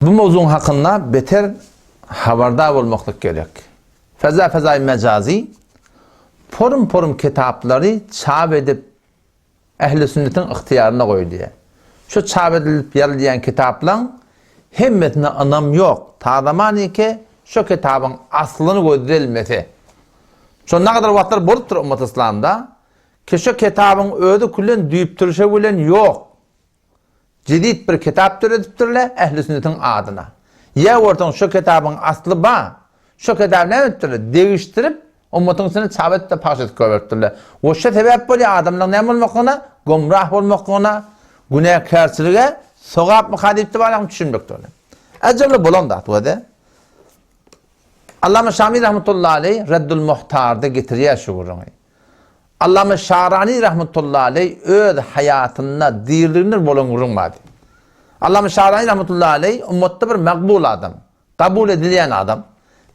Bu mevzun hakkında beter habardar olmaklık gerek. Feza mecazi porum kitapları çap edip ehl-i sünnetin ihtiyarına koy diye. Şu çap edilip yazılan kitapların hemmetine anam yok. Tağdamani ki şu kitabın aslını koyduğulmesi. Şu ne kadar vaktler boluptur ümmet İslam'da ki şu kitabın ödü kullen düyüp duruşa bilen yok. Cidid bir kitap türediptirle ehl-i sünnetin adına. Ya ortadan şu kitabın aslı ba, şu kitabı ne ettirle? Değiştirip ümmetin seni çabet de paşet koyvertirle. O şu sebep böyle adamlar ne olmakına? Gumrah olmakına, günahkarçılığa, sogap muhadipti var ama düşünmektirle. Acaba bulan da bu da. Allame Şamil rahmetullahi aleyh Reddül Muhtar'da getiriyor şu gurunu. Allame Şarani rahmetullahi aleyh öz hayatında dirdiğinir bolun gurunmadı. Allame Şarani rahmetullahi aleyh ümmette bir makbul adam, kabul edilen adam.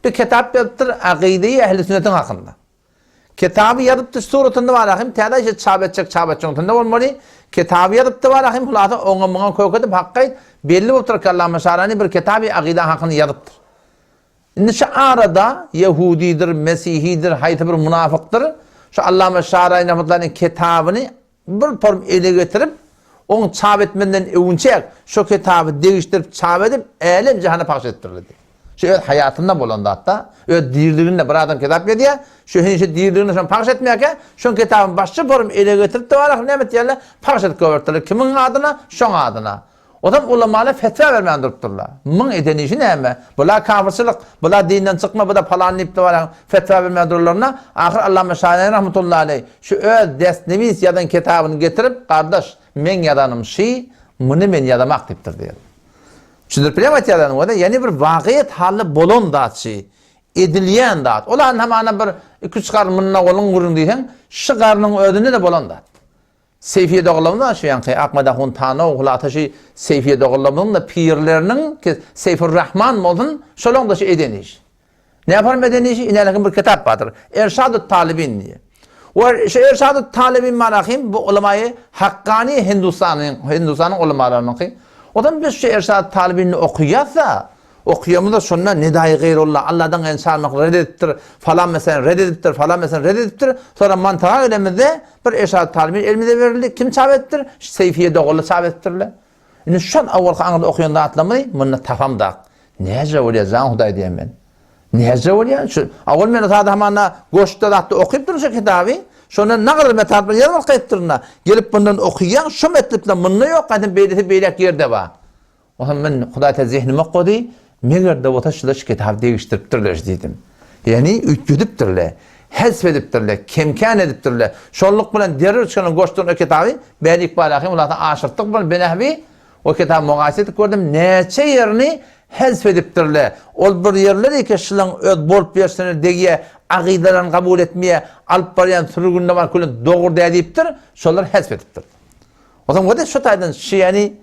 Bir kitap yaptır akide-i ehl-i sünnetin hakkında. Kitabı yazıptır suretinde var ahim, tada işte çap edecek olmalı. Kitabı yazıptır var ahim, hulata ona koyuk edip hakkayt, belli otur ki Allame Şarani bir kitabı akide hakkında yazıptır. Şu arada Yahudidir, Mesihidir, hayta bir münafıktır. Şu Allame Şarani rahmetullahi'nin kitabını bir form ele getirip onu çap etmeden övünçek şu kitabı değiştirip çap edip elem cihana pahş ettirildi. Şu hayatında bulandı hatta. Öyle dirdiğinde bir adam kitap yedi ya. Şu dirdiğinde şu pahş etmeyken şu kitabın başka form ele getirip de var. Ne yerle pahş edip kovertilir. Kimin adına? Şun adına. Odam ulamalı fetva vermeyen durupturlar. Mın edeni işi ne mi? Bula kafirçılık, bula dinden çıkma, bu da falan ipti var. Fetva vermeyen dururlarına. Ahir Allame Şahane rahmetullahi aleyh. Şu öz desnevis yadan kitabını getirip, kardeş, men yadanım şey, mını men yadamak tiptir diyor. Şudur bilemet yadanım o da, yani bir vakiyet hali bolon dağıt şey, ediliyen dağıt. Olan hemen bir iki çıkarımına olun vurun diysen, şu karnın ödünü de bolon dağıt. Seyfiye doğulamında şu yankı akmada hun tana oğulata şey Seyfiye doğulamında pirlerinin ki Seyfur Rahman modun şolong da şey edeniş. Ne yapar edeniş? İnelakin bir kitap vardır. Erşad-ı Talibin diye. O Erşad-ı Talibin manahim bu ulemayı Hakkani Hindustan'ın ulemalarının ki. Odan biz şu Erşad-ı Talibin'i okuyarsa okuyamında sonra nedai gayrullah Allah'dan insanlık reddettir falan mesela reddettir sonra mantığa ölemizde bir Erşad-ı Talibin elimize verildi. Kim çabettir? Seyfiye doğulu çabettirler. Yani şu an avval kanalda okuyan da atlamayı bunu tafamda. Nece oluyor zan huday diyeyim ben. Nece oluyor? Şu avval men otada hamana goşta da okuyup duruşa kitabı. Sonra ne kadar metabı yazmak kayıttırına gelip bundan okuyan şu metliple bunu yok. Zaten beylek yerde var. O zaman ben Hudayta zihnime koydu. Meğer de otaşılaş kitabı değiştiriptirler dedim. Yani ütgüdüptirler, hezfediptirler, kemkan ediptirler. Şolluk bilen derir çıkanın goştuğun o kitabı ben ikbal akıyım, ulata aşırttık bilen ben ahvi o kitabı muğasit gördüm. Neçe yerini hezfediptirler. Ol bir yerleri ki şılan öd bolup yersene degiye akidelerini kabul etmeye alıp barayan sürgünde var kulun doğru deyiptir. Şollar hezfediptir. O zaman o da şu taydan yani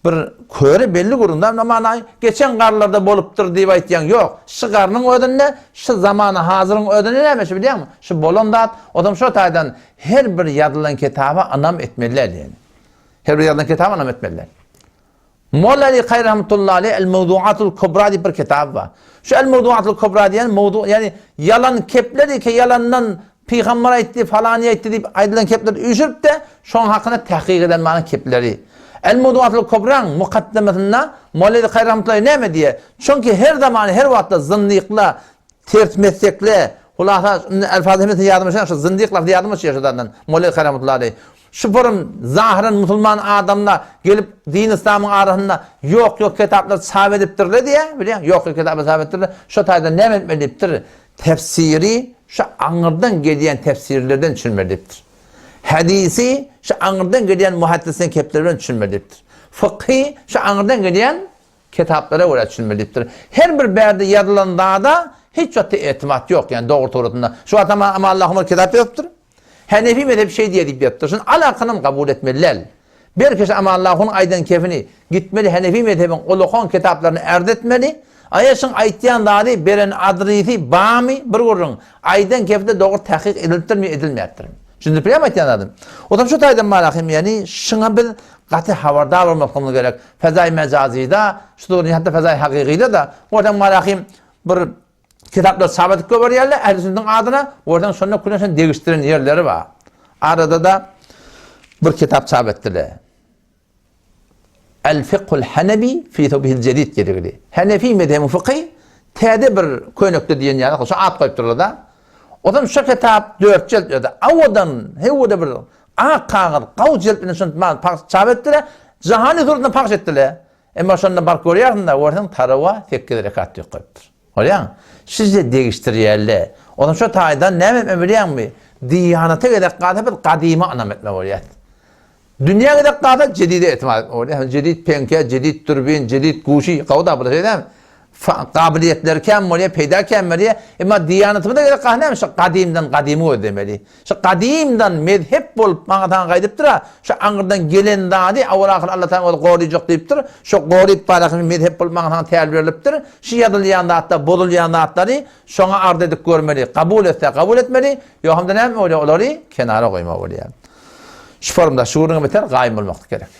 bir köre belli kurundan ama geçen karlarda boluptur diye aytyan yok. Şu karnın ödünne, şu zamanı hazırın ödünne neymiş biliyor musun? Şu bolondat, odam şu taydan her bir yazılan kitabı anam etmeliler yani. Her bir yazılan kitabı anam etmeliler. Molla Ali Kayr rahmetullahi aleyh El-Mevdu'atul Kubra diye bir kitabı var. Şu El-Mevdu'atul Kubra diyen yani yalan kepleri ki yalandan Peygamber etti falan etti deyip aydılan kepleri üzürüp de şu an hakkında tahkik eden mana kepleri. El-Mevdu'atul Kubra'nın mukaddemesinde Molla Ali Kayr rahmetullahi ne mi diye? Çünkü her zaman her vakti zındıkla, ters meslekle, hulasa el-Fatih'in yardımcı şu zındıklar yardımcı yaşadılar Molla Ali Kayr rahmetullahi aleyh. Şu forum zahiren Müslüman adamlar gelip din İslam'ın arasında yok kitaplar sahip ediptirler diye biliyor musun? Yok kitaplar sahip ediptirler. Şu tayda ne etmeliyiptir? Tefsiri şu anırdan gelen tefsirlerden düşünmeliyiptir. Hadisi şu anırdan gelen muhaddisin keplerden düşünmeliyiptir. Fıkhi şu anırdan gelen kitaplara göre düşünmeliyiptir. Her bir berde yazılan dağda hiç itimat yok yani doğru doğrultunda. Şu ama Allah'ın kitap yoktur. Hanefi mezhep şey diye deyip yaptırsın. Alakanım kabul etmeliler. Bir kişi ama Allah'ın aydan kefini gitmeli Hanefi mezhebin ulukan kitaplarını erdetmeli. Ayasın aytiyan dahi beren adrisi bami bir gurrun. Aydan kefide doğru tahkik ediltir mi edilmeyettir mi? Şimdi priyam aytyanladım. Otam şu taydan malahim yani şuna bir qatı havardar olmak gerek. Fezai mecazida, şu doğru hatta fezai hakikide da oradan malahim bir kitaplar sabit köber yerler, ehl-i sünnetin adına oradan sonra kullanışın değiştiren yerleri var. Arada da bir kitap sabittiler. El-Fiqhul Hanebi fi Tevbihil Cedid gedikli. Hanefi medhebi fıkhi täze bir köynekde diyen ýa-da şu at goýup durlar da. Odan şu kitap 4 jild ýa-da awadan hewde bir aqagyr gaw jildini şundan sabitdiler. Jahany durdan pax etdiler. Emma şonda bar görýärdiň, oradan tarawa 8 rekat ýokupdyr. Olýan, sizde degiştirýärler. Odan şu taýdan näme ömürýärmi? Diýanaty gedek gada bir gadyma anam etme bolýar. Dünya gedek gada jedide etmez. Olýan, jedid penke, jedid turbin, jedid guşy, gawda bu şeyler. Kabiliyetler kem bolýar, peýda kem bolýar. Emma diýanatymy da gedek gada şu gadimdan gadymy ödemeli. Şu gadimdan mezhep bolup maňadan gaýdypdyr. Şu aňyrdan gelen dady awraky Allah taala goýjak diýipdir. Şu goýup baraky mezhep bolup maňadan täýär berilipdir. Şu ýadylýan zatda, bolulýan zatlary şoňa arz edip görmeli, kabul etse, kabul etmeli. Ýa-da näme olary kenara goýmak bolýar. Şu formda şuuruňa beter gaýym bolmak gerek.